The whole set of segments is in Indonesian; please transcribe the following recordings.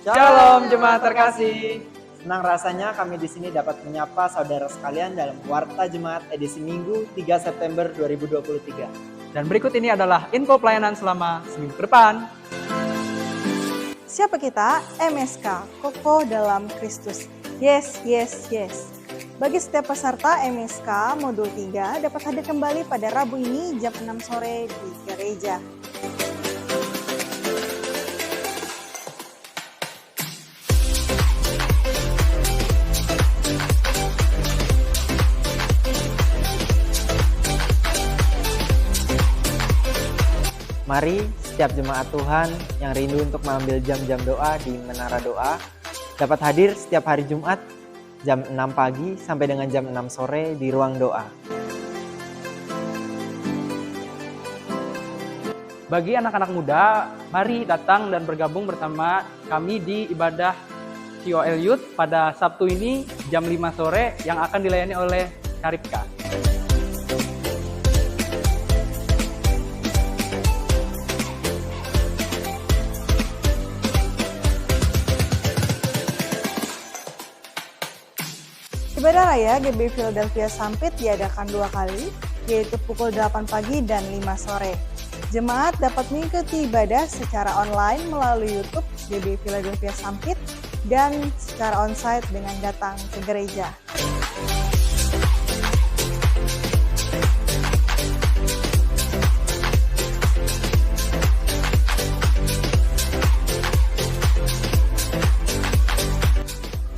Shalom jemaat terkasih. Senang rasanya kami di sini dapat menyapa saudara sekalian dalam Warta Jemaat edisi Minggu 3 September 2023. Dan berikut ini adalah info pelayanan selama seminggu ke depan. Siapa kita? MSK, Kokoh dalam Kristus. Yes, yes, yes. Bagi setiap peserta MSK Modul 3 dapat hadir kembali pada Rabu ini jam 6 sore di gereja. Mari setiap jemaat Tuhan yang rindu untuk mengambil jam-jam doa di Menara Doa dapat hadir setiap hari Jumat jam 6 pagi sampai dengan jam 6 sore di ruang doa. Bagi anak-anak muda, mari datang dan bergabung bersama kami di ibadah COL Youth pada Sabtu ini jam 5 sore yang akan dilayani oleh Karipka. Ibadah Raya GB Philadelphia Sampit diadakan 2 kali, yaitu pukul 8 pagi dan 5 sore. Jemaat dapat mengikuti ibadah secara online melalui YouTube GB Philadelphia Sampit dan secara onsite dengan datang ke gereja.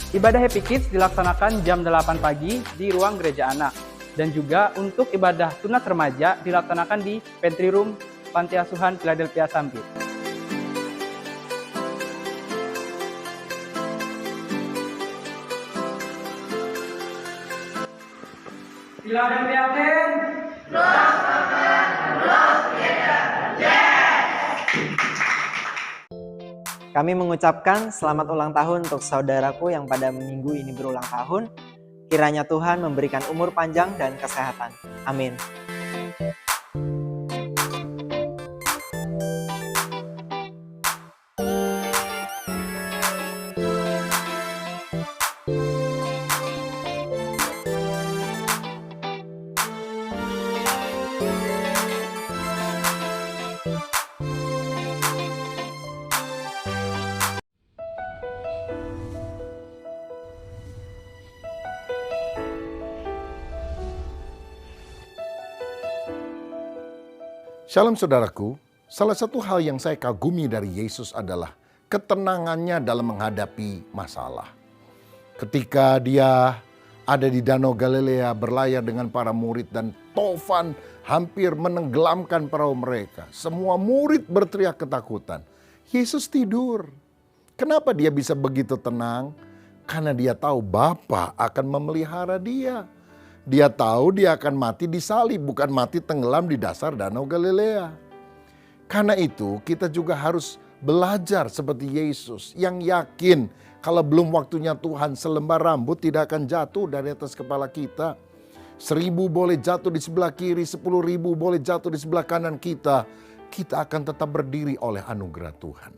Ibadah Happy Kids dilaksanakan jam 8 pagi di ruang gereja anak. Dan juga untuk ibadah sunat remaja dilaksanakan di Pantry Room Panti Asuhan Philadelphia Sampit. Philadelphia Ten. Kami mengucapkan selamat ulang tahun untuk saudaraku yang pada minggu ini berulang tahun. Kiranya Tuhan memberikan umur panjang dan kesehatan. Amin. Shalom saudaraku, salah satu hal yang saya kagumi dari Yesus adalah ketenangannya dalam menghadapi masalah. Ketika dia ada di Danau Galilea berlayar dengan para murid dan tofan hampir menenggelamkan perahu mereka. Semua murid berteriak ketakutan. Yesus tidur. Kenapa dia bisa begitu tenang? Karena dia tahu Bapa akan memelihara dia. Dia tahu dia akan mati disalib, bukan mati tenggelam di dasar Danau Galilea. Karena itu kita juga harus belajar seperti Yesus yang yakin kalau belum waktunya Tuhan selembar rambut tidak akan jatuh dari atas kepala kita. 1000 boleh jatuh di sebelah kiri, 10.000 boleh jatuh di sebelah kanan kita. Kita akan tetap berdiri oleh anugerah Tuhan.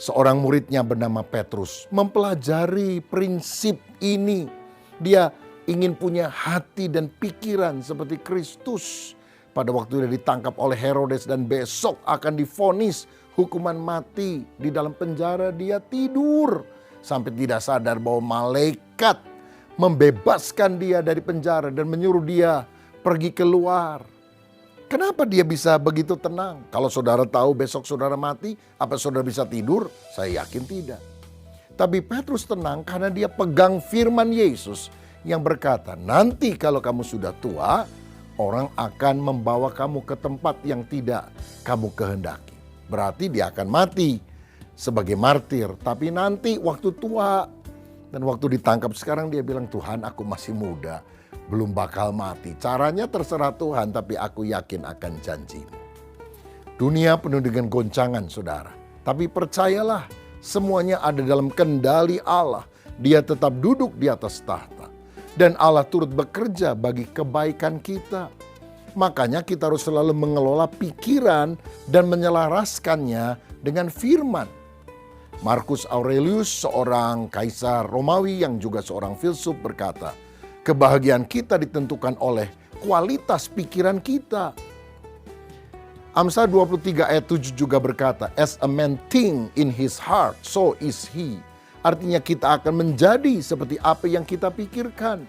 Seorang muridnya bernama Petrus mempelajari prinsip ini. Dia ingin punya hati dan pikiran seperti Kristus. Pada waktu dia ditangkap oleh Herodes dan besok akan divonis hukuman mati di dalam penjara, dia tidur. Sampai tidak sadar bahwa malaikat membebaskan dia dari penjara dan menyuruh dia pergi keluar. Kenapa dia bisa begitu tenang? Kalau saudara tahu besok saudara mati, apa saudara bisa tidur? Saya yakin tidak. Tapi Petrus tenang karena dia pegang firman Yesus yang berkata, nanti kalau kamu sudah tua, orang akan membawa kamu ke tempat yang tidak kamu kehendaki. Berarti dia akan mati sebagai martir. Tapi nanti waktu tua dan waktu ditangkap sekarang dia bilang, Tuhan aku masih muda, belum bakal mati. Caranya terserah Tuhan, tapi aku yakin akan janjimu. Dunia penuh dengan goncangan saudara. Tapi percayalah, semuanya ada dalam kendali Allah. Dia tetap duduk di atas tahta. Dan Allah turut bekerja bagi kebaikan kita. Makanya kita harus selalu mengelola pikiran dan menyelaraskannya dengan firman. Marcus Aurelius, seorang kaisar Romawi yang juga seorang filsuf, berkata, kebahagiaan kita ditentukan oleh kualitas pikiran kita. Amsal 23 ayat 7 juga berkata, as a man think in his heart, so is he. Artinya kita akan menjadi seperti apa yang kita pikirkan.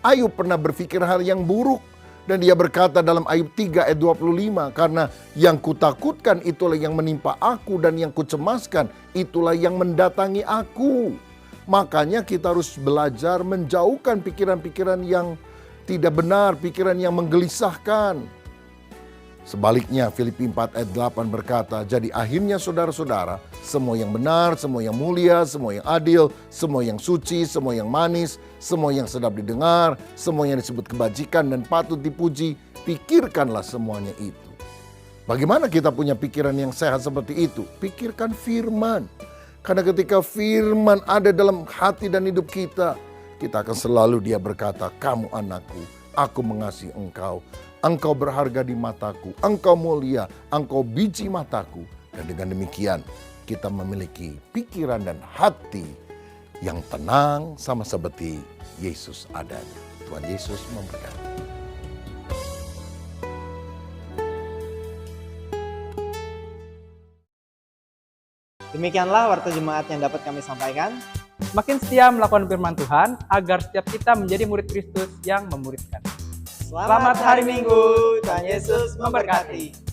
Ayub pernah berpikir hal yang buruk. Dan dia berkata dalam Ayub 3 ayat 25, karena yang kutakutkan itulah yang menimpa aku dan yang kucemaskan itulah yang mendatangi aku. Makanya kita harus belajar menjauhkan pikiran-pikiran yang tidak benar, pikiran yang menggelisahkan. Sebaliknya Filipi 4 ayat 8 berkata, jadi akhirnya saudara-saudara, semua yang benar, semua yang mulia, semua yang adil, semua yang suci, semua yang manis, semua yang sedap didengar, semua yang disebut kebajikan dan patut dipuji, pikirkanlah semuanya itu. Bagaimana kita punya pikiran yang sehat seperti itu? Pikirkan firman. Karena ketika firman ada dalam hati dan hidup kita, kita akan selalu dia berkata, kamu anakku, aku mengasihi engkau. Engkau berharga di mataku, engkau mulia, engkau biji mataku. Dan dengan demikian kita memiliki pikiran dan hati yang tenang sama seperti Yesus adanya. Tuhan Yesus memberkati. Demikianlah warta jemaat yang dapat kami sampaikan. Makin setia melakukan firman Tuhan agar setiap kita menjadi murid Kristus yang memuridkan. Selamat hari Minggu, Tuhan Yesus memberkati.